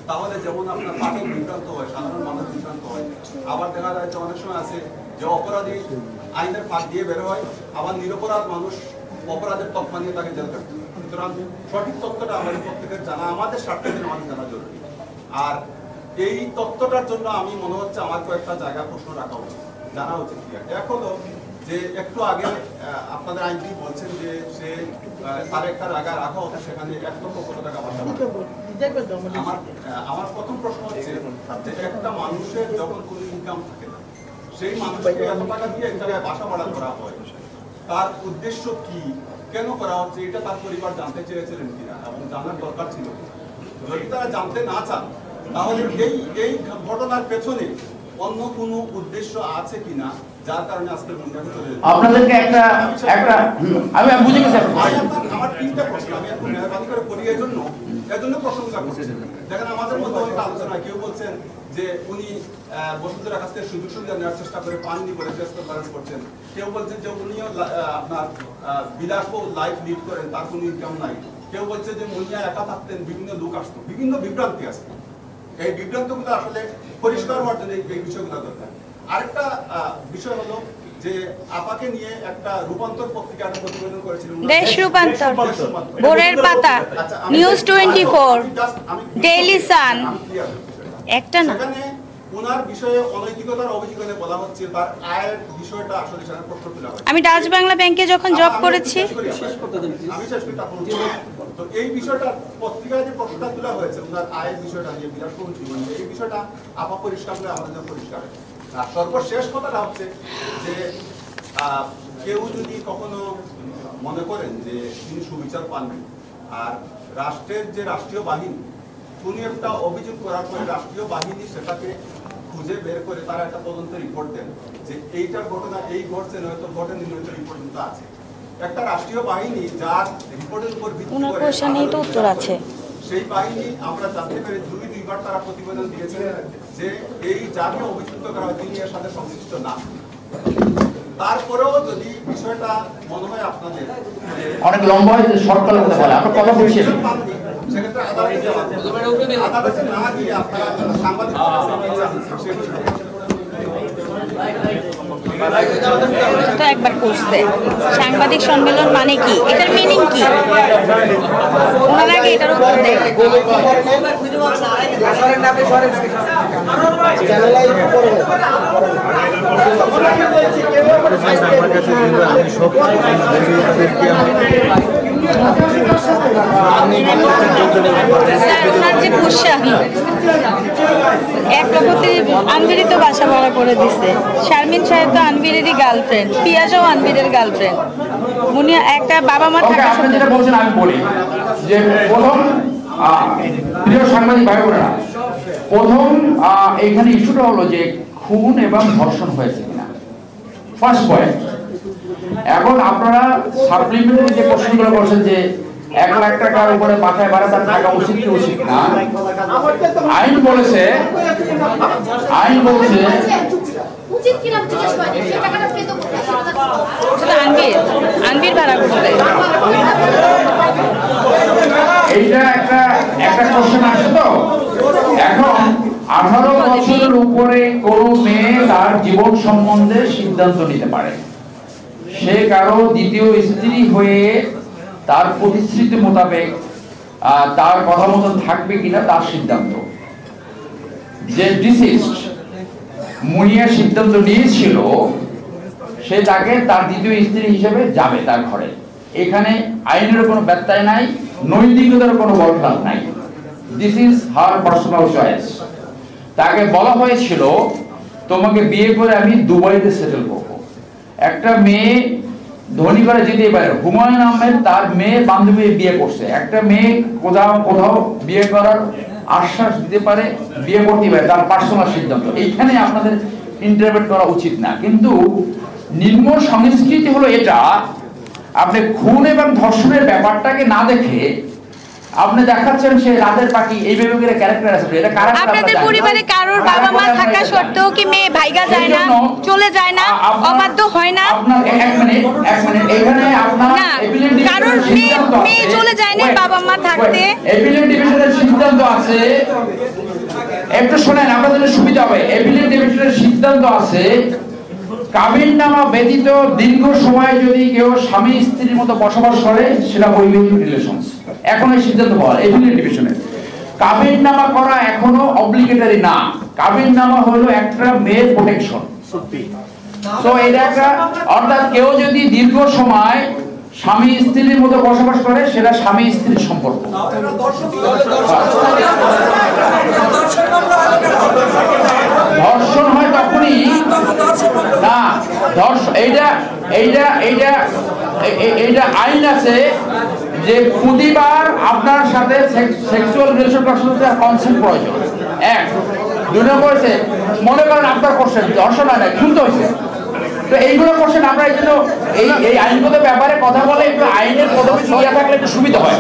K: তাহলে যেমন আপনার পাঠক বিভ্রান্ত হয়, সাধারণ মানুষ বিভ্রান্ত হয়। আবার দেখা যায় যে অনেক সময় আছে যে অপরাধী আইনের ফাঁক দিয়ে বের হয়, আবার নিরপরাধ মানুষ অপরাধের তকমা নিয়ে তাকে জেল কাটতে। সুতরাং সঠিক তথ্যটা আমাদের প্রত্যেকের জানা, আমাদের স্বার্থের জন্য আমাদের জানা জরুরি। আর এই তথ্যটার জন্য আমি মনে হচ্ছে আমার কয়েকটা জায়গা প্রশ্ন রাখা উচিত, জানা উচিত। এক হলো যে একটু আগে আপনাদের আইনজীবী বলছেন যে সে তার একটা জায়গা রাখা হতো, সেখানে 1 লক্ষ কত টাকা বাসা। আমার প্রথম প্রশ্ন হচ্ছে যে একটা মানুষের যখন কোনো ইনকাম থাকে না, সেই মানুষকে এত টাকা দিয়ে এক জায়গায় বাসা ভাড়া করা হয়, তার উদ্দেশ্য কি, কেন করা হচ্ছে, এটা তার পরিবার জানতে চেয়েছিলেন কিনা এবং জানার দরকার ছিল। যদি তারা জানতে না চান তাহলে এই ঘটনার পেছনে অন্য কোনো উদ্দেশ্য আছে কিনা, যার কারণে আজকে
A: আপনাদেরকে একটা আমি বুঝে গেছি।
K: আমার 3টা প্রশ্ন আমি একটু মেহরবানি করে করি, এজন্য প্রশংসা করছি। দেখেন আমাদের মধ্যে অনেক আলোচনা, কেউ বলছেন যে উনি বসুন্ধরার কাছ থেকে সুযোগ সুবিধা নেওয়ার চেষ্টা করে পাননি বলে প্রেস করছেন, কেউ বলছেন যে উনিও আপনার বিলাসবহুল লাইফ লিড করেন, তার কোনো ইনকাম নাই, কেউ বলছে যে মুনিয়া একা থাকতেন, বিভিন্ন লোক আসতো, বিভিন্ন বিভ্রান্তি আসতো। এই বিভ্রান্তগুলো আসলে পরিষ্কার হওয়ার জন্য এই বিষয়গুলো দরকার। আরেকটা বিষয় হলো যে আপাকে নিয়ে একটা রূপান্তর পত্রিকা একটা প্রতিবেদন করেছিল,
B: দেশ রূপান্তর, ভোরের পাতা, নিউজ 24, ডেইলি সান, একটা না।
K: সেখানে ওনার বিষয়ে অনৈতিকতার অভিযোগে বলা হচ্ছে তার আয়ের বিষয়টা আসলে সেখানে প্রশ্ন তোলা হয়।
B: আমি ডাচ বাংলা ব্যাংকে যখন জব করেছি,
K: আমি শেষ করি তারপর। তো এই বিষয়টা পত্রিকায় যে প্রশ্নটা তোলা হয়েছে ওনার আয়ের বিষয়টা নিয়ে, বিলাসবহুল জীবন, এই বিষয়টা আপা পরিষ্কার করে আমাদের পরিষ্কার। আর সর্বশেষ কথাটা হচ্ছে যে কেউ যদি কখনো মনে করেন যে তিনি সুবিচার পাননি, আর রাষ্ট্রের যে রাষ্ট্রীয় বাহিনী কোন একটা অভিযোগ করার পরে রাষ্ট্রীয় বাহিনী সেটাকে খুঁজে বের করে তারা একটা তদন্ত রিপোর্ট দেন যে এইটার ঘটনা এই ঘটছে, নয়তো ঘটেনি, নয়তো রিপোর্ট কিন্তু আছে। একটা রাষ্ট্রীয় বাহিনী যার রিপোর্টের উপর ভিত্তি করে
B: উত্তর আছে,
K: সেই বাহিনী আমরা জানতে পেরে দুইবার তারা প্রতিবেদন দিয়েছে যে এই যাকে অভিযুক্ত করা হয় তিনি এর সাথে সংশ্লিষ্ট না। তারপরেও যদি বিষয়টা মনে হয় আপনাদের
A: অনেক লম্বা হয়েছে, শর্টকাট কথা বলে আপনার কথা বুঝছি,
K: সেক্ষেত্রে আদালতে না গিয়ে আপনারা সাংবাদিক
B: তো একবার করছে সাংবাদিক সম্মেলন মানে কি, এটার মিনিং কি, ওনার আগে এটার উত্তর দেয়।
J: কাছে দিবে, আমি সব
B: ওনার যে পোশাক এক লক্ষতে আনবিরই তো বাসা ভাড়া করে দিছে। শারমিন সাহেব তো আনবিরেরই গার্লফ্রেন্ড, পিয়াসাও আনবিরের গার্লফ্রেন্ড। মুনিয়া একটা বাবা মা থাকা
A: আপনি যেটা বলছেন আমি বলি যে প্রথম প্রিয় সাংবাদিক ভাই বোনেরা, প্রথম এইখানে ইস্যুটা হলো যে খুন এবং ধর্ষণ হয়েছে কিনা, ফার্স্ট পয়েন্ট। এখন আপনারা সাপ্লিমেন্টারি যে কোশ্চেনগুলো করছেন যে 1 লাখ টাকার উপরে বাসায় ভাড়া তার থাকা উচিত কি উচিত না, আইন বলছে
E: উচিত কিনা জিজ্ঞেস করেন, সেই টাকাটা পেতো কোথায়?
B: আনবির ভাড়া করতে
A: এইটা একটা কোশ্চেন আছে তো। এখন 18 বছরের উপরে কোনো মেয়ে তার জীবন সম্বন্ধে সিদ্ধান্ত নিতে পারে। সে কারো দ্বিতীয় স্ত্রী হয়ে তার প্রতিশ্রুতি মোতাবেক তার কথা মতো থাকবে কিনা তার সিদ্ধান্ত। যে ডিসিস্ট মুনিয়া সিদ্ধান্ত নিয়েছিল সে তাকে তার দ্বিতীয় স্ত্রী হিসেবে যাবে তার ঘরে। এখানে আইনের কোনো ব্যত্যয় নাই, নৈতিকতার কোনো বলখান নাই। This is her personal choice. তাকে বলা হয়েছিল তোমাকে বিয়ে করে আমি দুবাইতে সেটেল করব। একটা মেয়ে ধনী করে যেতে পারে। হুমায়ুন আহমেদ তার মেয়ে বান্ধবী বিয়ে করছে। একটা মেয়ে কোথাও বিয়ে করার আশ্বাস দিতে পারে, বিয়ে করতে পারে, তার পার্সোনাল সিদ্ধান্ত। এইখানে আপনাদের ইন্টারভেট করা উচিত না। কিন্তু নিম্ন সংস্কৃতি হলো এটা, আপনি খুন এবং ধর্ষণের ব্যাপারটাকে না দেখে আপনি দেখাচ্ছেন সে রাতের পাখি, এই বিভাগের ক্যারেক্টার আছে। এটা কারেক্ট।
B: আপনাদের পরিবারে কারোর বাবা মা থাকা সত্ত্বেও কি মেয়ে ভাইগা যায় না, চলে যায় না, অবাধ্য হয় না?
A: আপনার এক মিনিট এখানে আপনার
B: কারোর মেয়ে চলে যায় না বাবা মা থাকতে।
A: এপিলেট ডিভিশনের সিদ্ধান্ত আছে, একটু শোনেন আপনাদের সুবিধা হবে। এপিলেট ডিভিশনের সিদ্ধান্ত আছে কাবিননামা ব্যতীত দীর্ঘ সময় যদি কেউ স্বামী স্ত্রীর মতো বসবাস করে সেটা বৈবাহিক রিলেশনস। এখন এই সিদ্ধান্ত বল এপিলেট ডিভিশনের। কাবিননামা করা এখনো অব্লিগেটরি না। কাবিননামা হলো একটা মেয়ের প্রোটেকশন। তো এটা একটা, অর্থাৎ কেউ যদি দীর্ঘ সময় স্বামী স্ত্রীর মতো বসবাস করে সেটা স্বামী স্ত্রীর সম্পর্ক। ধর্ষণ হয় তখনই না, এইটা আইন আছে যে প্রতিবার আপনার সাথে সেক্সুয়াল রিলেশন করার সাথে কনসেন্ট প্রয়োজন। এক, 2 নম্বর হচ্ছে মনে করেন আপনার কোশ্চেন ধর্ষণ হয় না, খুনতে হয়েছে। তো এইগুলো কোশ্চেন আমরা এই জন্য এই আইনগত ব্যাপারে কথা বলে একটু আইনের পদবি ইয়া থাকলে একটু সুবিধা হয়।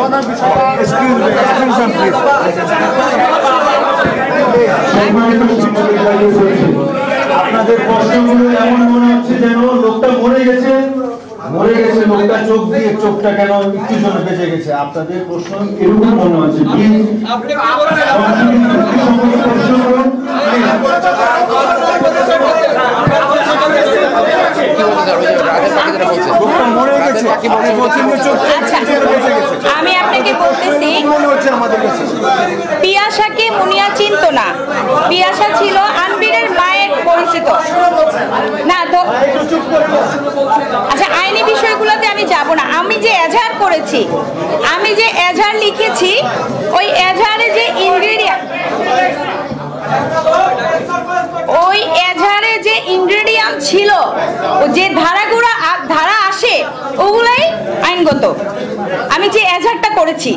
J: আপনাদের প্রশ্নগুলো এমন মনে হচ্ছে যেন লোকটা মরে গেছে, লোকটা চোখটা কেন একটু জন্য বেঁচে গেছে। আপনাদের প্রশ্ন এরকম মনে হচ্ছে।
B: আমি আপনাকে বলতেছি, পিয়াসাকে মুনিয়া চিনত না। পিয়াসা ছিল আনবিরের মায়ের পরিচিত না তো। আচ্ছা, আইনি বিষয়গুলোতে আমি যাব না। আমি যে এজাহার করেছি, আমি যে এজাহার লিখেছি, ওই এজাহারে যে ইনগ্রেডিয়েন্ট, ওই এজাহারে যে ইনগ্রেডিয়েন্ট ছিল, যে ধারা আসে ওগুলাই আইনগত। আমি যে এজাহারটা করেছি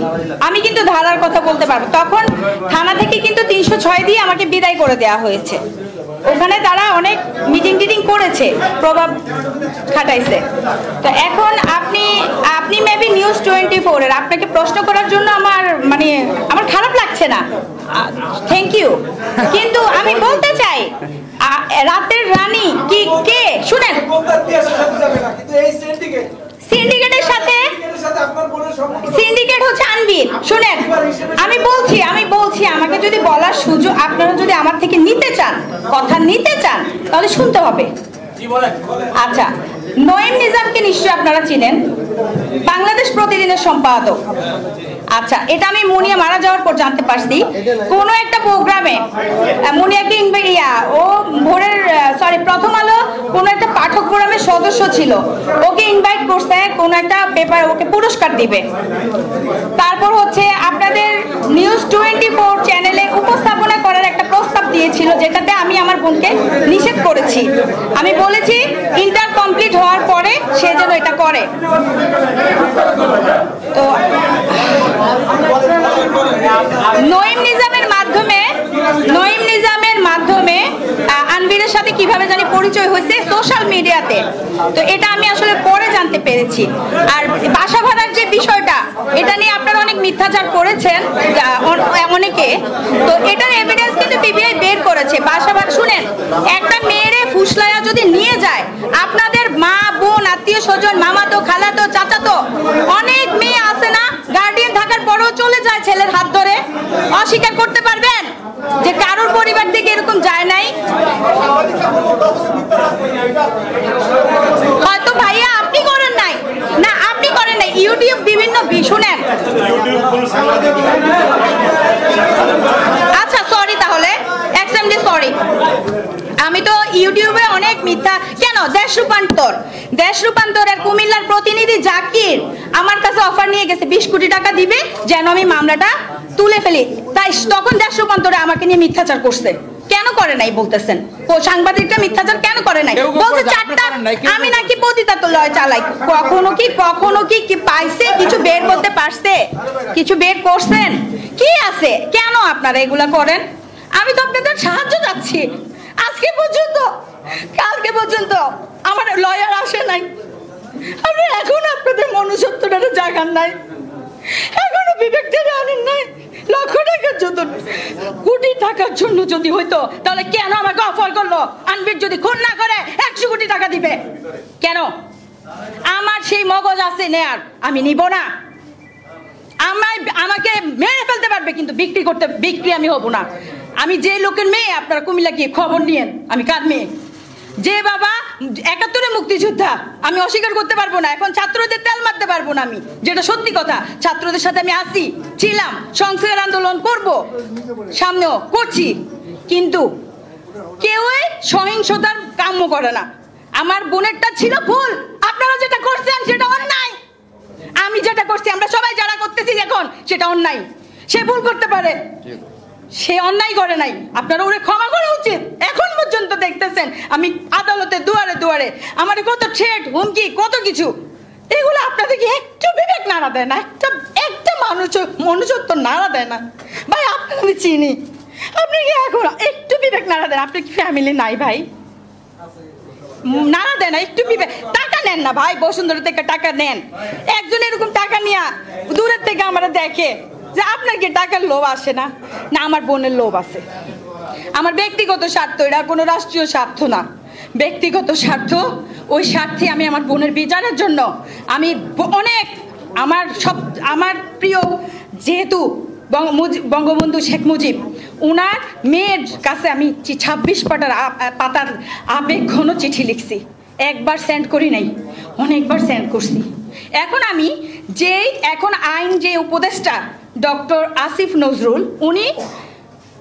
B: আমি কিন্তু ধারার কথা বলতে পারবো। তখন থানা থেকে কিন্তু 306 দিয়ে আমাকে বিদায় করে দেওয়া হয়েছে। ওখানে তারা অনেক মিটিং টিটিং করেছে, প্রভাব খাটাইছে। তো এখন আপনি মেবি নিউজ 24 এর, আপনাকে প্রশ্ন করার জন্য আমার খারাপ লাগছে না, থ্যাংক ইউ। কিন্তু আমি বলতে চাই রাতের রানী কি কে শুনেন, সিন্ডিকেটের সাথে সিন্ডিকেট হচ্ছে আনবির। শুনেন, আমি বলছি আমাকে যদি বলার সুযোগ আপনারা যদি আমার থেকে নিতে চান, কথা নিতে চান, তাহলে শুনতে হবে। আচ্ছা, নঈম নিজামকে নিশ্চয়ই আপনারা চিনেন, বাংলাদেশ প্রতিদিনের সম্পাদক। আচ্ছা, এটা আমি মুনিয়া মারা যাওয়ার পর জানতে পারছি। কোনো একটা প্রোগ্রামে মুনিয়াকে ও ভোরের প্রথম আলো কোন একটা পাঠক ফোরামের সদস্য ছিল, ওকে ইনভাইট করছে কোন একটা পেপার, ওকে পুরস্কার দিবে। তারপর হচ্ছে আপনাদের নিউজ 24 চ্যানেলে উপস্থাপনা করার একটা প্রস্তাব দিয়েছিল, যেটাতে আমি আমার বোনকে নিষেধ করেছি। আমি বলেছি ইন্টার কমপ্লিট হওয়ার পরে সে যেন এটা করে। তো নঈম নিজামের মাধ্যমে আনবিরের সাথে কিভাবে জানি পরিচয় হয়েছে সোশ্যাল মিডিয়াতে, তো এটা আমি আসলে পরে জানতে পেরেছি। আর বাসা ভাড়ার যে বিষয়টা, এটা নিয়ে আপনারা অনেক মিথ্যাচার করেছেন অনেকে, তো এটার এভিডেন্স কিন্তু পিবিআই বের করেছে। বাসা ভাড়া শুনেন, একটা মেয়েরে ফুসলায়া যদি নিয়ে যায়, আপনাদের মা বোন আত্মীয় স্বজন মামাতো খালাতো চাচাতো অনেক মেয়ে আছে না, গার্ডিয়ান থাকার পরেও চলে যায় ছেলের হাত ধরে, অস্বীকার করতে পারবেন যে কারোর পরিবার থেকে এরকম যায় নাই? হয়তো ভাইয়া আপনি করেন নাই, না আপনি করেন নাই, ইউটিউব বিভিন্ন শুনেন। আচ্ছা সরি, তাহলে এক্সট্রিমলি সরি। আমি তো ইউটিউবে অনেক মিথ্যা কেন, দেশ রূপান্তরের কুমিল্লার প্রতিনিধি জাকির আমার কাছে অফার নিয়ে গেছে 20 কোটি টাকা দিবে যেন আমি মামলাটা তুলে ফেলি, তাই তখন দেশ রূপান্তরে আমাকে নিয়ে মিথ্যাচার করছে। কেন করে নাই বলতেছেন? ও সাংবাদিকটা মিথ্যাচার কেন করে নাই? বলছে চারটা আমি নাকি পতিতাত লয় চালাই। কখনো কি পাইছে? কিছু বের করতে পারছে? কিছু বের করছেন? কি আছে? কেন আপনারা এগুলা করেন? আমি তো আপনাদের সাহায্য চাচ্ছি। আজকে পর্যন্ত, কালকে পর্যন্ত আমার লয়ার আসে নাই। আপনি এখন আপনাদের মনুষ্যত্বটা জাগান নাই, এখনো বিবেকটা আনেন নাই। লক্ষ টাকার জন্য, কোটি টাকার জন্য যদি হইতো তাহলে কেন আমাকে অফার করলো? আনবির যদি খুন না করে 100 কোটি টাকা দিবে কেন? আমার সেই মগজ আছে নেয়ার, আমি নিব না। আমাকে মেরে ফেলতে পারবে, কিন্তু বিক্রি আমি হব না। আমি যে লোকের মেয়ে, আপনারা কুমিল্লা গিয়ে খবর নিয়েন আমি কার মেয়ে। যে বাবা 71-এ মুক্তিযোদ্ধা, আমি অস্বীকার করতে পারবো না। এখন ছাত্রদের তেল মারতে পারবো না আমি, যেটা সত্যি কথা। ছাত্রদের সাথে আমি ছিলাম, সংস্কার আন্দোলন করব, সামনেও করছি, কিন্তু কেউই সহিংসতার কাম্য করে না। আমার বোনেরটা ছিল ভুল, আপনারা যেটা করছেন সেটা অন্যায়। আমি যেটা করছি, আমরা সবাই যারা করতেছি এখন, সেটা অন্যায়। সে ভুল করতে পারে, সে অন্যায় করে নাই, আপনারা ওরে ক্ষমা করা উচিত। এখন পর্যন্ত দেখতেছেন আমি আদালতে দুয়ারে দুয়ারে, আমার কত থ্রেট, হুমকি, কত কিছু। এগুলো আপনাদেরকে একটু বিবেক নাড়া দেয় না? একটা মনুষ্যত্ব নাড়া দেয় না? ভাই আপনাকে আমি চিনি, আপনি কি এখন একটু বিবেক নাড়া দেন? আপনার কি ফ্যামিলি নাই ভাই? নাড়া দেন না, একটু বিবেক। টাকা নেন না ভাই, বসুন্ধরা থেকে টাকা নেন। একজন এরকম টাকা নিয়ে দূরের থেকে আমরা দেখে যে আপনার কি টাকার লোভ আসে না? না, আমার বোনের লোভ আছে। আমার ব্যক্তিগত স্বার্থ, এটা কোনো রাষ্ট্রীয় স্বার্থ না, ব্যক্তিগত স্বার্থ। ওই স্বার্থে আমি আমার বোনের বিচারের জন্য আমি অনেক, আমার প্রিয় যেহেতু বঙ্গবন্ধু শেখ মুজিব, উনার মেয়ের কাছে আমি 26 পাতার আবেগঘন চিঠি লিখছি। একবার সেন্ড করি নাই, অনেকবার সেন্ড করছি। এখন আমি এখন আইন যে উপদেষ্টা ডক্টর আসিফ নজরুল, উনি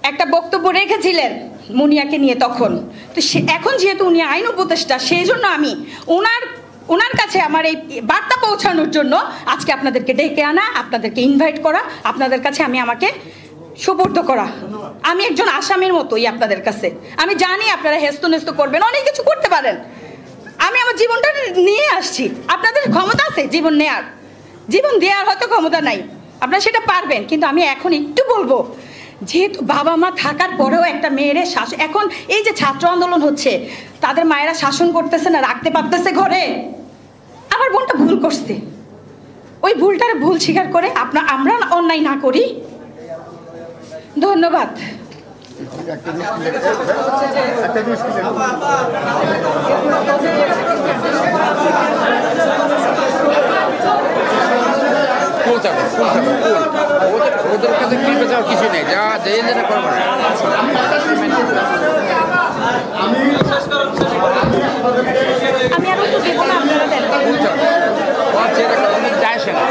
B: একটা বক্তব্য রেখেছিলেন মুনিয়াকে নিয়ে তখন। তো এখন যেহেতু উনি আইন উপদেষ্টা, সেই জন্য আমি ওনার কাছে আমার এই বার্তা পৌঁছানোর জন্য আজকে আপনাদেরকে ডেকে আনা, আপনাদেরকে ইনভাইট করা, আপনাদের কাছে আমাকে সুপর্দ করা। আমি একজন আসামির মতোই আপনাদের কাছে। আমি জানি আপনারা হেস্তনেস্ত করবেন, অনেক কিছু করতে পারেন। আমি আমার জীবনটা নিয়ে আসছি, আপনাদের ক্ষমতা আছে জীবন নেয়ার, জীবন দেওয়ার হয়তো ক্ষমতা নাই, আপনারা সেটা পারবেন। কিন্তু আমি এখন একটু বলবো, যেহেতু বাবা মা থাকার পরেও একটা মেয়ের শাসন, এখন এই যে ছাত্র আন্দোলন হচ্ছে, তাদের মায়েরা শাসন করতেছে না, রাখতে পারতেছে ঘরে। আমার বোনটা ভুল করছে, ওই ভুলটার ভুল স্বীকার করে আমরা অন্যায় না করি। ধন্যবাদ।
A: ওদের কাছে কিছু নেই, যা যেটা করবো না।
B: আমি আর একটু দেবো না, আপনারা দেন।
A: যায় না।